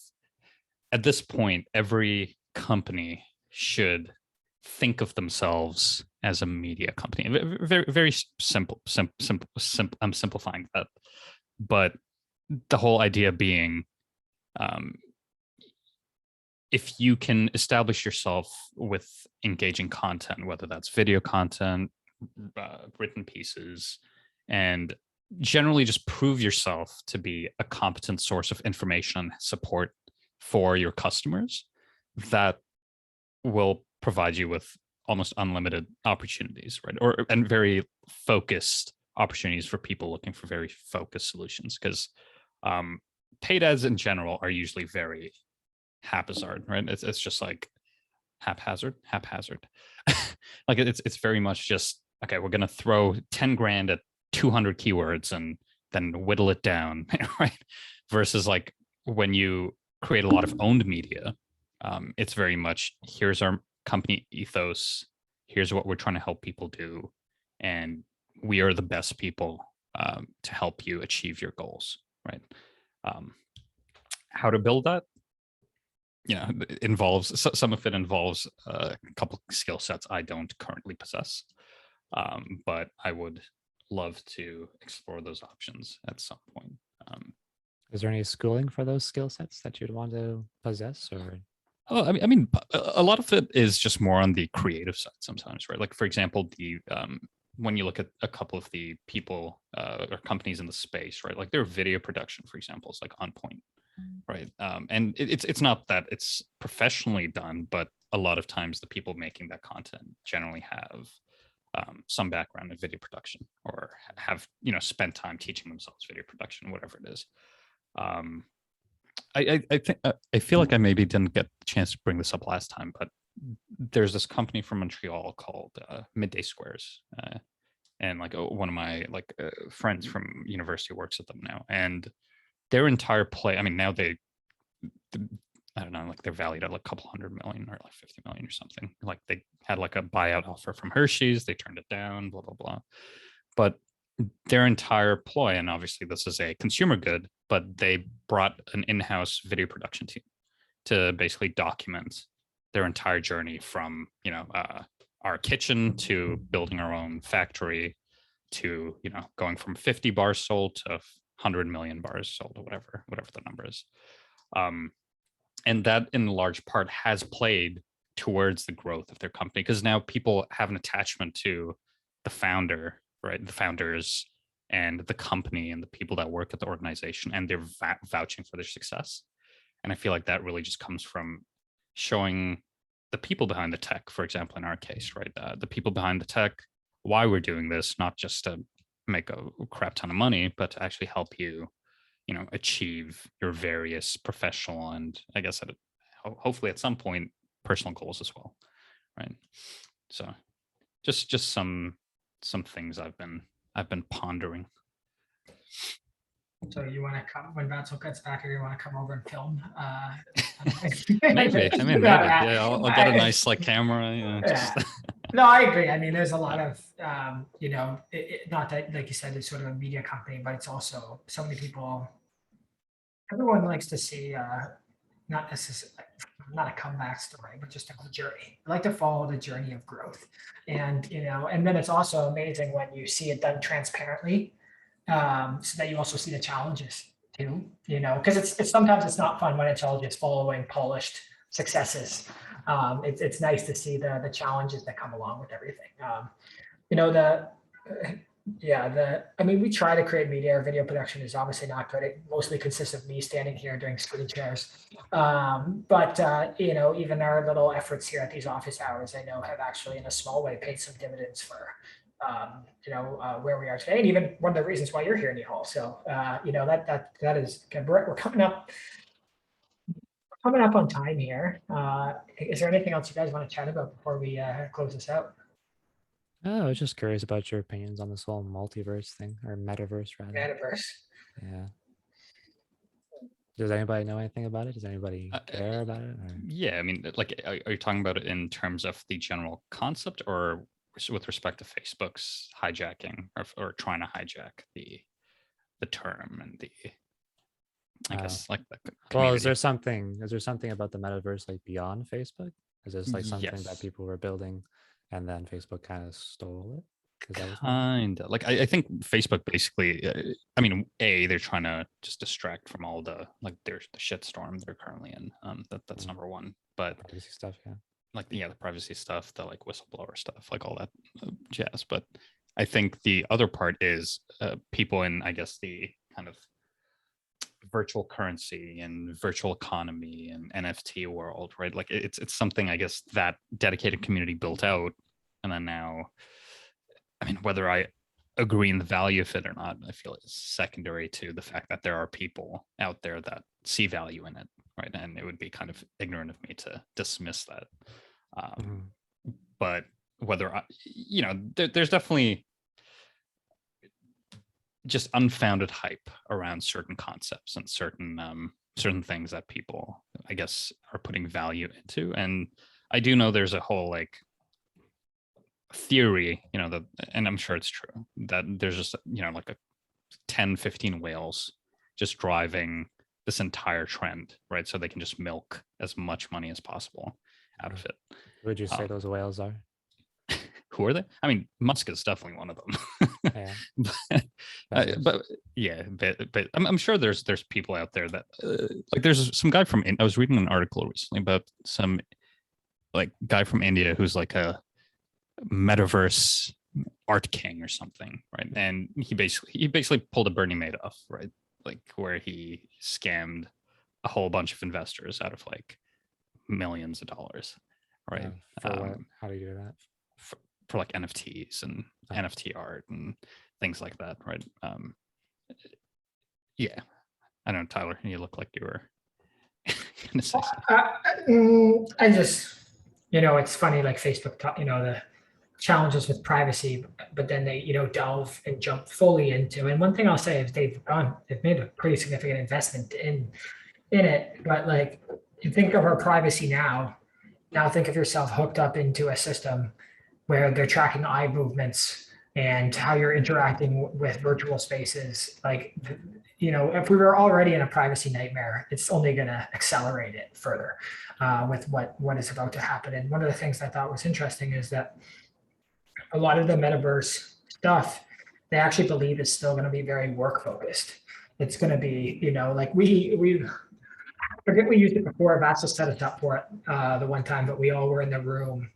at this point, every company should think of themselves as a media company. Very, very simple. I'm simplifying that, but the whole idea being, if you can establish yourself with engaging content, whether that's video content, written pieces, and generally just prove yourself to be a competent source of information and support for your customers, that will provide you with almost unlimited opportunities, right? And very focused opportunities for people looking for very focused solutions, because paid ads in general are usually very haphazard, right? It's just like haphazard. Like, it's very much just, okay, we're gonna throw 10 grand at 200 keywords and then whittle it down, right? Versus, like, when you create a lot of owned media, it's very much, here's our company ethos, here's what we're trying to help people do, and we are the best people to help you achieve your goals, right? How to build that? It involves, some of it involves a couple skill sets I don't currently possess, but I would love to explore those options at some point. Is there any schooling for those skill sets that you'd want to possess, or? Oh, I mean, a lot of it is just more on the creative side sometimes, right? Like, for example, when you look at a couple of the people or companies in the space, right? Like, their video production, for example, is like on point, right? And it's not that it's professionally done, but a lot of times the people making that content generally have some background in video production, or have spent time teaching themselves video production, whatever it is. I think I feel like I maybe didn't get the chance to bring this up last time, but there's this company from Montreal called Midday Squares, and like one of my friends from university works at them now, and their entire play, I mean, now I don't know, like, they're valued at like a couple $100 million or like 50 million or something. Like, they had like a buyout offer from 𝗕𝗫's, they turned it down, blah blah blah. But their entire ploy, and obviously this is a consumer good, but they brought an in-house video production team to basically document their entire journey from our kitchen to building our own factory to going from 50 bars sold to 100 million bars sold, or whatever the number is. And that in large part has played towards the growth of their company, because now people have an attachment to the founder, right? The founders and the company and the people that work at the organization, and they're vouching for their success. And I feel like that really just comes from showing the people behind the tech, for example, in our case, right? The people behind the tech, why we're doing this, not just to make a crap ton of money, but to actually help you, achieve your various professional and, I guess, hopefully at some point, personal goals as well, right? So just some things I've been pondering. So you want to come when 𝗏𝗁 gets back, or you want to come over and film? Maybe. I mean, maybe. Yeah, I'll get a nice camera. Just... No, I agree. I mean, there's a lot of, not that, like you said, it's sort of a media company, but it's also so many people everyone likes to see not necessarily not a comeback story, but just a journey. I like to follow the journey of growth, and and then it's also amazing when you see it done transparently, so that you also see the challenges too. Because it's sometimes it's not fun when it's all just following polished successes. It's nice to see the challenges that come along with everything. The I mean, we try to create media. Our video production is obviously not good. It mostly consists of me standing here doing screen shares. But even our little efforts here at these office hours, I know have actually in a small way paid some dividends for, where we are today. And even one of the reasons why you're here, Nihal. So, that is good. We're coming up on time here. Is there anything else you guys want to chat about before we close this out? Oh, I was just curious about your opinions on this whole multiverse thing, or metaverse rather. Metaverse. Yeah. Does anybody know anything about it? Does anybody care about it? Or? Yeah, I mean, like, are you talking about it in terms of the general concept, or with respect to Facebook's hijacking or trying to hijack the term and the, I guess, like the community? Well, is there something about the metaverse like beyond Facebook? Is this like something that people were building and then Facebook kind of stole it? Kind of. Like, I think Facebook basically, I mean, they're trying to just distract from all the, like, there's the shitstorm they're currently in. That's number one. But privacy stuff, yeah. Like, the privacy stuff, the like whistleblower stuff, like all that jazz. But I think the other part is people in, I guess, the kind of virtual currency and virtual economy and NFT world, right? Like, it's something, I guess, that dedicated community built out, and then now, I mean, whether I agree in the value of it or not, I feel it's secondary to the fact that there are people out there that see value in it, right? And it would be kind of ignorant of me to dismiss that. But whether there's definitely just unfounded hype around certain concepts and certain things that people, I guess, are putting value into. And I do know there's a whole like theory, that, and I'm sure it's true, that there's just, like a 10-15 whales just driving this entire trend, right? So they can just milk as much money as possible out of it. Who would you say those whales are? Who are they? I mean, Musk is definitely one of them. Yeah. but I'm sure there's people out there that like, there's some guy from, I was reading an article recently about some like guy from India who's like a metaverse art king or something, right? And he basically pulled a Bernie Madoff, right? Like, where he scammed a whole bunch of investors out of like millions of dollars, right? For what? How do you do that? For like NFTs and NFT art and things like that, right? Yeah, I don't know, Tyler, you look like you were gonna say something. I just, it's funny, like Facebook, the challenges with privacy, but then they, delve and jump fully into. And one thing I'll say is they've made a pretty significant investment in it. But like, you think of our privacy now think of yourself hooked up into a system where they're tracking eye movements and how you're interacting with virtual spaces. Like, if we were already in a privacy nightmare, it's only going to accelerate it further with what is about to happen. And one of the things I thought was interesting is that a lot of the metaverse stuff, they actually believe is still going to be very work focused. It's going to be, like we forget we used it before. Vassal set us up for it the one time, but we all were in the room.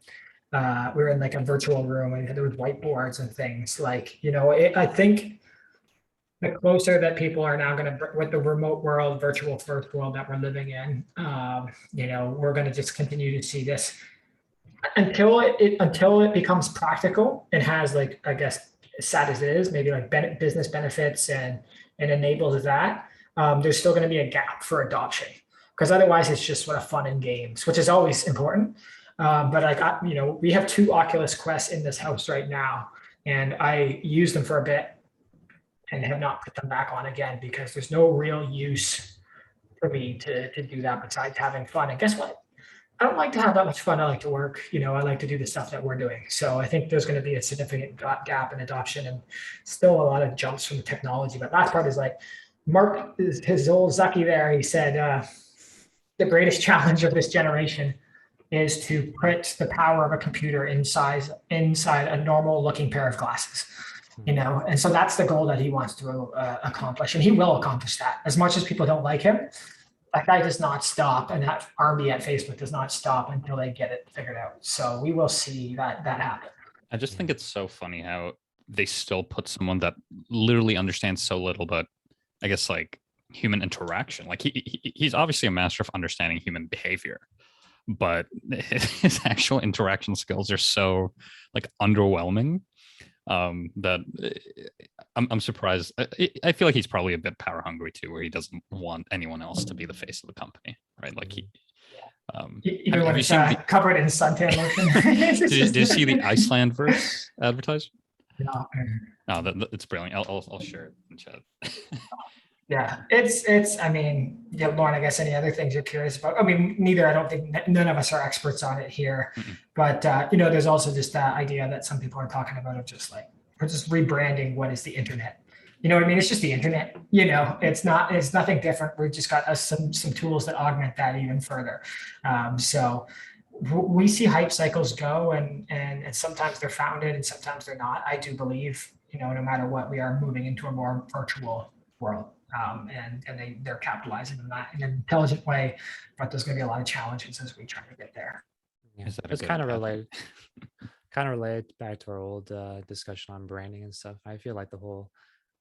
We were in like a virtual room and there was whiteboards and things like, I think the closer that people are now going to, with the remote world, virtual first world that we're living in, we're going to just continue to see this until it becomes practical and has, like, I guess, as sad as it is, maybe like business benefits and enables that. There's still going to be a gap for adoption, because otherwise it's just sort of fun and games, which is always important. But like, we have 2 Oculus Quests in this house right now, and I used them for a bit and have not put them back on again because there's no real use for me to do that besides having fun. And guess what? I don't like to have that much fun. I like to work. I like to do the stuff that we're doing. So I think there's going to be a significant gap in adoption and still a lot of jumps from the technology. But last part is like, his old Zucky there, he said, the greatest challenge of this generation is to put the power of a computer inside a normal looking pair of glasses, you know? And so that's the goal that he wants to accomplish, and he will accomplish that. As much as people don't like him, that guy does not stop, and that army at Facebook does not stop until they get it figured out. So we will see that happen. I just think it's so funny how they still put someone that literally understands so little about, I guess, like human interaction. Like he's obviously a master of understanding human behavior, but his actual interaction skills are so like underwhelming that I'm surprised. I feel like he's probably a bit power hungry too, where he doesn't want anyone else to be the face of the company, right? Like even when it's covered in suntan lotion. Did you see the 𝗬𝗲𝗏𝗁 advertised? No. No, it's brilliant. I'll share it in chat. Yeah, I mean, yeah, Lauren, I guess any other things you're curious about? I mean, I don't think none of us are experts on it here, but you know, there's also just that idea that some people are talking about of just like, we're just rebranding what is the internet. You know what I mean? It's just the internet, you know, it's nothing different. We've just got some tools that augment that even further. So we see hype cycles go and sometimes they're founded and sometimes they're not. I do believe, you know, no matter what, we are moving into a more virtual world. And they're capitalizing on that in an intelligent way, but there's going to be a lot of challenges as we try to get there. Yeah, it's kind of related back to our old discussion on branding and stuff. I feel like the whole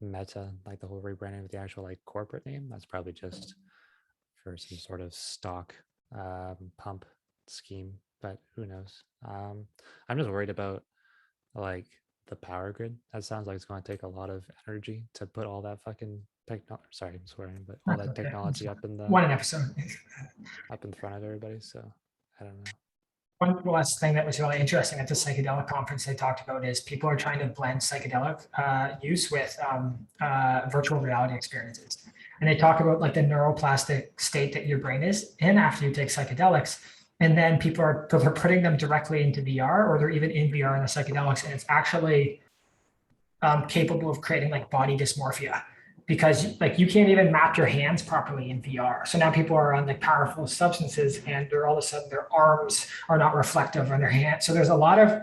Meta, like the whole rebranding of the actual like corporate name, that's probably just for some sort of stock pump scheme, but who knows? I'm just worried about like the power grid. That sounds like it's going to take a lot of energy to put all that fucking sorry, I'm swearing, but all that technology up in the one episode up in front of everybody. So I don't know. One last thing that was really interesting at the psychedelic conference they talked about is people are trying to blend psychedelic use with virtual reality experiences. And they talk about like the neuroplastic state that your brain is in after you take psychedelics. And then they're putting them directly into VR, or they're even in VR in the psychedelics. And it's actually capable of creating like body dysmorphia, because like you can't even map your hands properly in VR. So now people are on like powerful substances and they're all of a sudden their arms are not reflective on their hands. So there's a lot of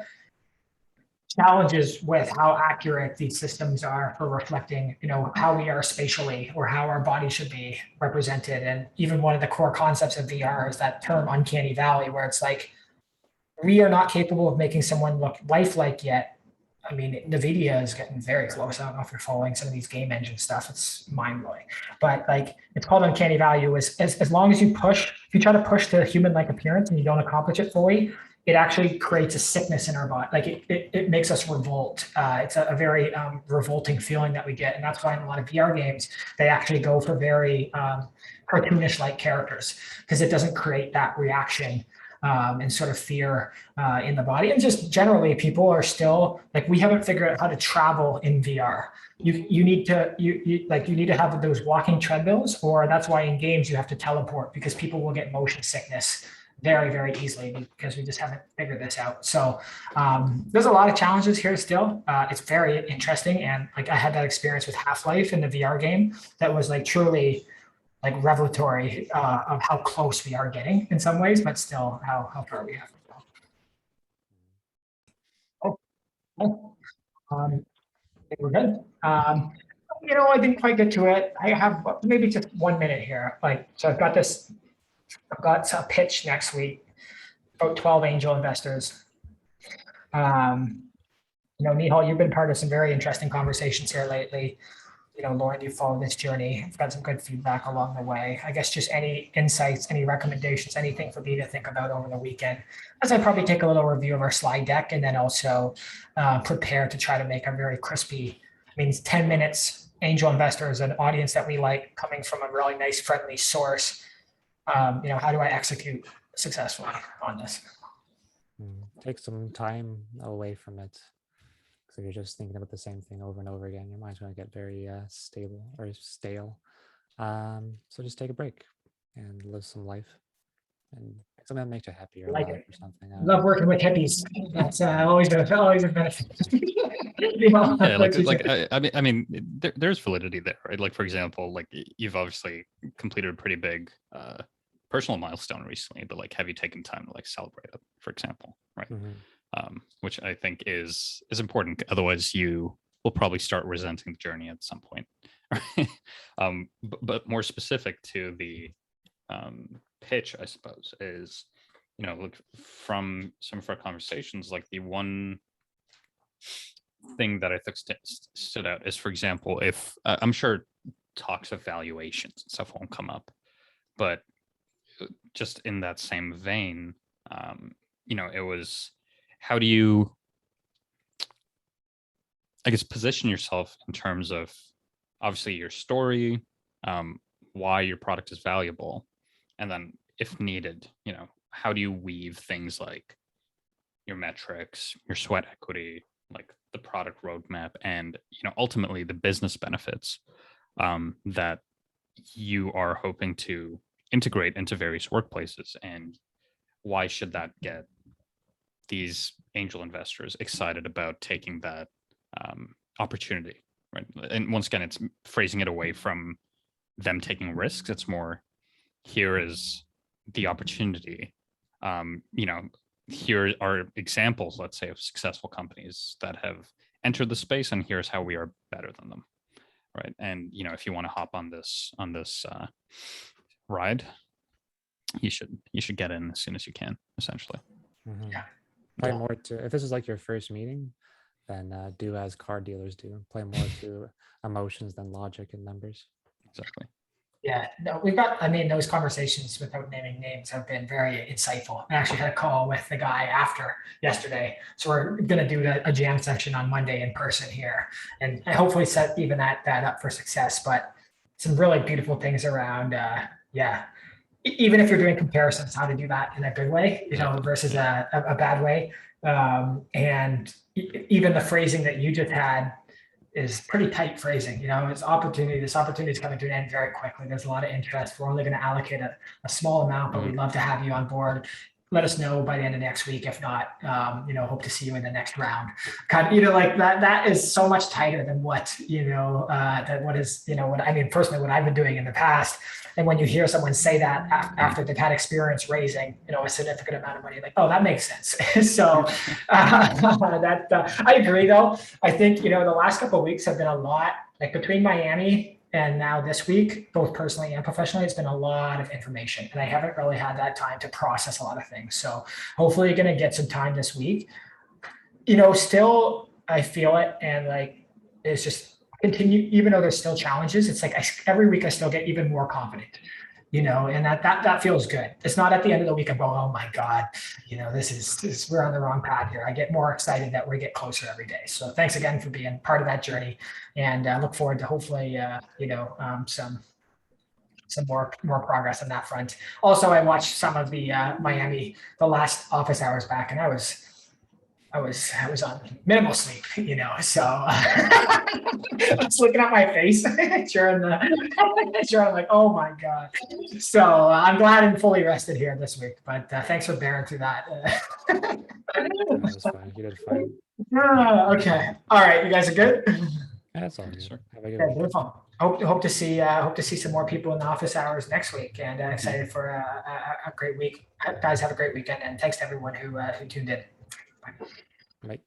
challenges with how accurate these systems are for reflecting, you know, how we are spatially or how our body should be represented. And even one of the core concepts of VR is that term uncanny valley, where it's like, we are not capable of making someone look lifelike yet. I mean, NVIDIA is getting very close. I don't know if you're following some of these game engine stuff. It's mind blowing, but like it's called uncanny value. As long as you push, if you try to push the human-like appearance and you don't accomplish it fully, it actually creates a sickness in our body. Like it makes us revolt. It's a very revolting feeling that we get. And that's why in a lot of VR games, they actually go for very cartoonish-like characters, because it doesn't create that reaction and sort of fear in the body. And just generally, people are still like, we haven't figured out how to travel in VR. You need to have those walking treadmills, or that's why in games you have to teleport, because people will get motion sickness very, very easily because we just haven't figured this out. So there's a lot of challenges here still. It's very interesting. And like I had that experience with Half-Life in the VR game that was like truly like revelatory of how close we are getting in some ways, but still how far we have to go. I think we're good. You know, I didn't quite get to it. I have maybe just 1 minute here. So I've got a pitch next week, about 12 angel investors. You know, Nihal, you've been part of some very interesting conversations here lately. You know, Lauren, you followed this journey. I've got some good feedback along the way. I guess just any insights, any recommendations, anything for me to think about over the weekend, as I probably take a little review of our slide deck and then also prepare to try to make a very crispy, 10 minutes, angel investors, an audience that we like, coming from a really nice, friendly source. You know, how do I execute successfully on this? Take some time away from it. So you're just thinking about the same thing over and over again, your mind's going to get very stale. So just take a break and live some life. and something that makes you happy or Like life it. or something. Love working with hippies. That's always a benefit. You know, Yeah, what you like say. I mean, there's validity there, right? Like for example, like you've obviously completed a pretty big personal milestone recently, but like have you taken time to like celebrate it, for example, right? Which I think is important. Otherwise, you will probably start resenting the journey at some point. Right? But more specific to the pitch, I suppose, is, you know, look, from some of our conversations, like the one thing that I think stood out is, for example, if I'm sure talks of valuations and stuff won't come up, but just in that same vein, you know, it was, how do you, I guess, position yourself in terms of obviously your story, why your product is valuable, and then if needed, you know, how do you weave things like your metrics, your sweat equity, like the product roadmap, and, you know, ultimately the business benefits that you are hoping to integrate into various workplaces, and why should that get these angel investors excited about taking that opportunity, right? And once again, it's phrasing it away from them taking risks. It's more, here is the opportunity. You know, here are examples, let's say, of successful companies that have entered the space, and here's how we are better than them, right? And, you know, if you want to hop on this ride, you should get in as soon as you can, essentially. Yeah. Play more to, if this is like your first meeting, then do as car dealers do, play more to emotions than logic and numbers. Exactly. Yeah, no, we've got, I mean, those conversations without naming names have been very insightful. I actually had a call with the guy after yesterday. So we're going to do a jam session on Monday in person here, and hopefully set even that up for success. But some really beautiful things around, yeah, even if you're doing comparisons, how to do that in a good way, you know, versus a bad way. And even the phrasing that you just had is pretty tight phrasing. You know, this opportunity is coming to an end very quickly. There's a lot of interest. We're only going to allocate a small amount, but we'd love to have you on board. Let us know by the end of next week. If not, you know, hope to see you in the next round. Kind of, you know, like that is so much tighter than what, you know, that what is, you know, what I mean, personally, what I've been doing in the past. And when you hear someone say that after they've had experience raising, you know, a significant amount of money, like, oh, that makes sense. So I agree, though. I think, you know, the last couple of weeks have been a lot, like between Miami and now this week, both personally and professionally, it's been a lot of information, and I haven't really had that time to process a lot of things. So hopefully you're going to get some time this week. You know, still, I feel it, and like, it's just continue, even though there's still challenges, it's like every week I still get even more confident, you know, and that feels good. It's not at the end of the week I'm going, oh my God, you know, this is we're on the wrong path here. I get more excited that we get closer every day. So thanks again for being part of that journey, and look forward to hopefully, you know, some more progress on that front. Also, I watched some of the Miami, the last office hours back, and I was on minimal sleep, you know, so I was looking at my face during I'm like, oh my God. So I'm glad I'm fully rested here this week, but thanks for bearing through that. No, it's fine. You did fine. Okay. All right. You guys are good? Yeah, that's all good. Have a good Okay, weekend. beautiful. Hope to see some more people in the office hours next week, and excited for a great week. Guys, have a great weekend, and thanks to everyone who tuned in. Bye. Bye.